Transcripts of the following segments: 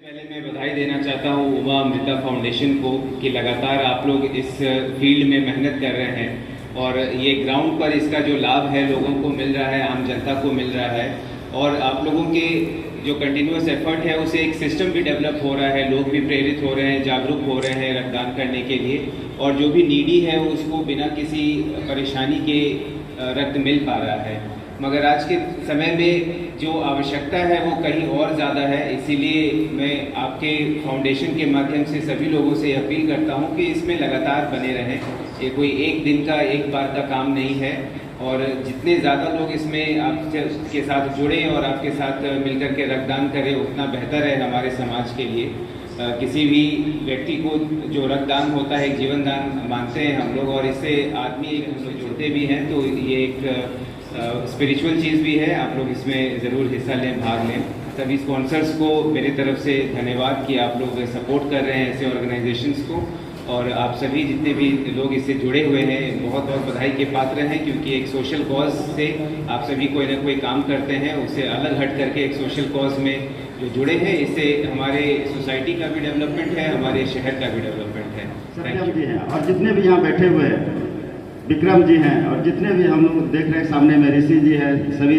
पहले मैं बधाई देना चाहता हूँ उमा अमृता फाउंडेशन को कि लगातार आप लोग इस फील्ड में मेहनत कर रहे हैं और ये ग्राउंड पर इसका जो लाभ है लोगों को मिल रहा है, आम जनता को मिल रहा है और आप लोगों के जो कंटिन्यूस एफर्ट है उसे एक सिस्टम भी डेवलप हो रहा है, लोग भी प्रेरित हो रहे हैं, जागरूक हो रहे हैं रक्तदान करने के लिए और जो भी नीडी है उसको बिना किसी परेशानी के रक्त मिल पा रहा है। मगर आज के समय में जो आवश्यकता है वो कहीं और ज़्यादा है, इसीलिए मैं आपके फाउंडेशन के माध्यम से सभी लोगों से अपील करता हूँ कि इसमें लगातार बने रहें। ये कोई एक दिन का एक बार का काम नहीं है और जितने ज़्यादा लोग इसमें आपके साथ जुड़े और आपके साथ मिलकर के रक्तदान करें उतना बेहतर है हमारे समाज के लिए। किसी भी व्यक्ति को जो रक्तदान होता है एक जीवन दान मानते हैं हम लोग और इससे आदमी एक जुड़ते भी हैं, तो ये एक स्पिरिचुअल चीज़ भी है। आप लोग इसमें ज़रूर हिस्सा लें, भाग लें। सभी स्पॉन्सर्स को मेरी तरफ से धन्यवाद कि आप लोग सपोर्ट कर रहे हैं ऐसे ऑर्गेनाइजेशंस को और आप सभी जितने भी लोग इससे जुड़े हुए हैं बहुत बहुत बधाई के पात्र हैं, क्योंकि एक सोशल कॉज से आप सभी कोई ना कोई काम करते हैं, उससे अलग हट करके एक सोशल कॉज में जो जुड़े हैं, इससे हमारे सोसाइटी का भी डेवलपमेंट है, हमारे शहर का भी डेवलपमेंट है। सत्यम जी हैं और जितने भी यहाँ बैठे हुए हैं, विक्रम जी हैं और जितने भी हम लोग देख रहे हैं सामने में ऋषि जी हैं, सभी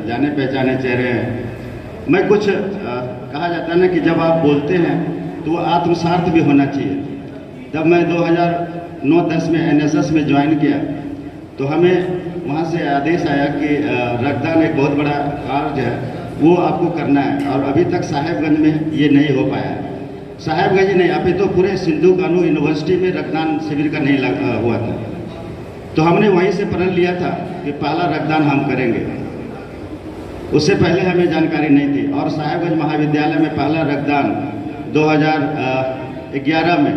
जाने पहचाने चेहरे हैं। मैं कुछ कहा जाता है ना कि जब आप बोलते हैं तो वो आत्मसार्थ भी होना चाहिए। जब मैं 2009-10 में एनएसएस में ज्वाइन किया तो हमें वहाँ से आदेश आया कि रक्तदान एक बहुत बड़ा कार्य है, वो आपको करना है और अभी तक साहेबगंज में ये नहीं हो पाया है। साहेबगंज नहीं, अभी तो पूरे सिंधु कानू यूनिवर्सिटी में रक्तदान शिविर का नहीं हुआ था, तो हमने वहीं से प्रण लिया था कि पहला रक्तदान हम करेंगे। उससे पहले हमें जानकारी नहीं थी और साहेबगंज महाविद्यालय में पहला रक्तदान 2011 में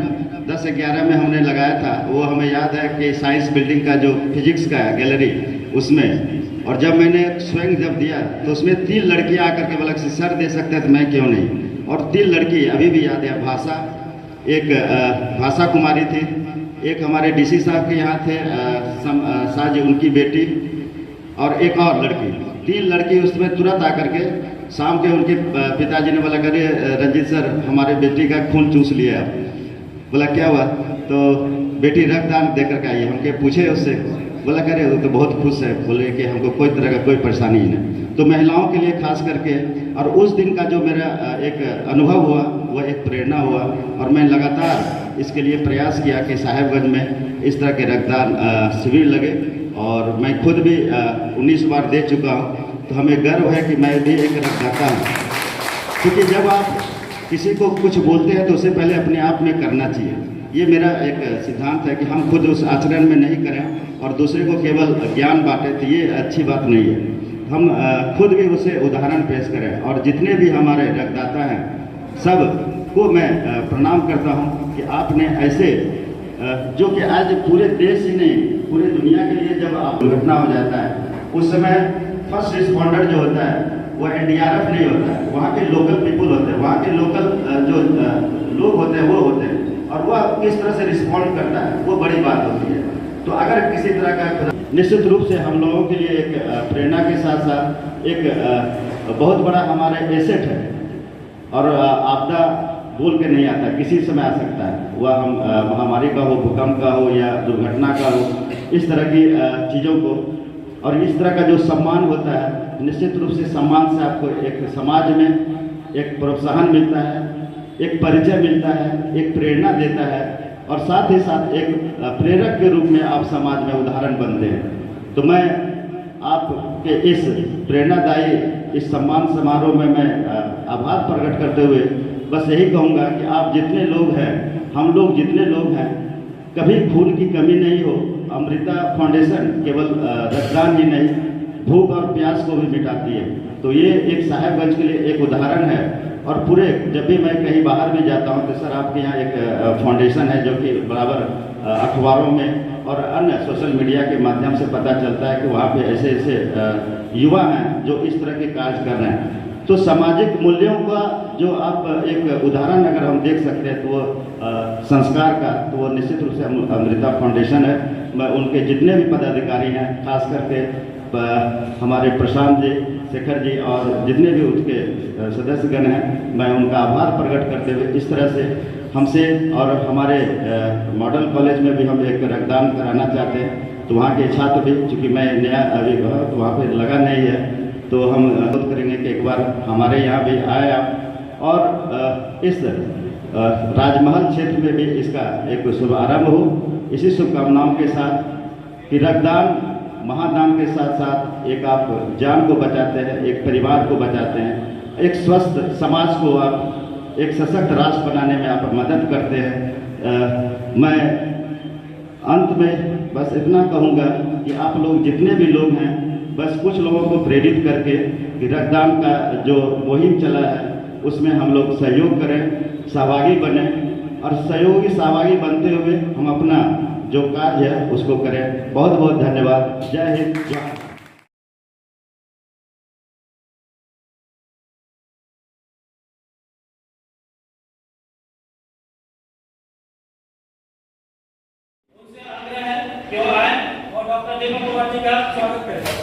10/11 में हमने लगाया था। वो हमें याद है कि साइंस बिल्डिंग का जो फिजिक्स का है गैलरी उसमें, और जब मैंने स्वयं जब दिया तो उसमें 3 लड़कियाँ आकर के बोला कि सर दे सकते हैं तो मैं क्यों नहीं, और 3 लड़की अभी भी याद है। भाषा, एक भाषा कुमारी थी, एक हमारे डीसी साहब के यहाँ थे साज उनकी बेटी, और एक और लड़की। 3 लड़की उसमें तुरंत आकर के शाम के उनके पिताजी ने बोला करे रंजीत सर हमारे बेटी का खून चूस लिया। बोला क्या हुआ, तो बेटी रक्तदान देकर के आई। हमके पूछे उससे, बोला करे वो तो बहुत खुश है, बोले कि हमको कोई तरह का कोई परेशानी ही नहीं। तो महिलाओं के लिए खास करके, और उस दिन का जो मेरा एक अनुभव हुआ वह एक प्रेरणा हुआ और मैं लगातार इसके लिए प्रयास किया कि साहेबगंज में इस तरह के रक्तदान शिविर लगे और मैं खुद भी 19 बार दे चुका हूँ। तो हमें गर्व है कि मैं भी एक रक्तदाता हूँ, क्योंकि जब आप किसी को कुछ बोलते हैं तो उससे पहले अपने आप में करना चाहिए। ये मेरा एक सिद्धांत है कि हम खुद उस आचरण में नहीं करें और दूसरे को केवल ज्ञान बांटें, तो ये अच्छी बात नहीं है। हम खुद भी उसे उदाहरण पेश करें और जितने भी हमारे रक्तदाता हैं सब को मैं प्रणाम करता हूं कि आपने ऐसे जो कि आज पूरे देश ही नहीं पूरे दुनिया के लिए जब आप दुर्घटना हो जाता है उस समय फर्स्ट रिस्पॉन्डर जो होता है वो एनडीआरएफ नहीं होता है, वहाँ के लोकल पीपुल होते हैं, वहाँ के लोकल जो लोग होते हैं वो होते हैं और वह किस तरह से रिस्पॉन्ड करता है वो बड़ी बात होती है। तो अगर किसी तरह का निश्चित रूप से हम लोगों के लिए एक प्रेरणा के साथ साथ एक बहुत बड़ा हमारा एसेट है और आपदा बोल के नहीं आता, किसी समय आ सकता है, वह हम महामारी का हो, भूकंप का हो या दुर्घटना का हो, इस तरह की चीज़ों को। और इस तरह का जो सम्मान होता है निश्चित रूप से सम्मान से आपको एक समाज में एक प्रोत्साहन मिलता है, एक परिचय मिलता है, एक प्रेरणा देता है और साथ ही साथ एक प्रेरक के रूप में आप समाज में उदाहरण बनते हैं। तो मैं आपके इस प्रेरणादायी इस सम्मान समारोह में मैं आभार प्रकट करते हुए बस यही कहूँगा कि आप जितने लोग हैं, हम लोग जितने लोग हैं, कभी खून की कमी नहीं हो। अमृता फाउंडेशन केवल रक्तदान ही नहीं, भूख और प्यास को भी मिटाती है। तो ये एक साहेबगंज के लिए एक उदाहरण है और पूरे जब भी मैं कहीं बाहर भी जाता हूँ तो सर आपके यहाँ एक फाउंडेशन है जो कि बराबर अखबारों में और अन्य सोशल मीडिया के माध्यम से पता चलता है कि वहाँ पे ऐसे ऐसे युवा हैं जो इस तरह के कार्य कर रहे हैं। तो सामाजिक मूल्यों का जो आप एक उदाहरण अगर हम देख सकते हैं तो वो संस्कार का, तो वो निश्चित रूप से अमृता फाउंडेशन है। मैं उनके जितने भी पदाधिकारी हैं, खास करके हमारे प्रशांत जी, शेखर जी और जितने भी उसके सदस्यगण हैं, मैं उनका आभार प्रकट करते हुए इस तरह से हमसे और हमारे मॉडल कॉलेज में भी हम एक रक्तदान कराना चाहते हैं। तो वहाँ के छात्र भी, चूँकि मैं नया अभी तो वहाँ पे लगा नहीं है, तो हम अनुरोध करेंगे कि एक बार हमारे यहाँ भी आए आप और इस राजमहल क्षेत्र में भी इसका एक शुभारंभ हो। इसी शुभकामनाओं के साथ कि रक्तदान महादान के साथ साथ एक आप जान को बचाते हैं, एक परिवार को बचाते हैं, एक स्वस्थ समाज को आप एक सशक्त राष्ट्र बनाने में आप मदद करते हैं। मैं अंत में बस इतना कहूँगा कि आप लोग जितने भी लोग हैं, बस कुछ लोगों को प्रेरित करके कि रक्तदान का जो मुहिम चला है उसमें हम लोग सहयोग करें, सहभागी बने और सहभागी बनते हुए हम अपना जो कार्य है उसको करें। बहुत बहुत धन्यवाद। जय हिंद, जय भारत। उनसे आग्रह है कि वो आए और डॉक्टर दीपक कुमार जी का स्वागत करें।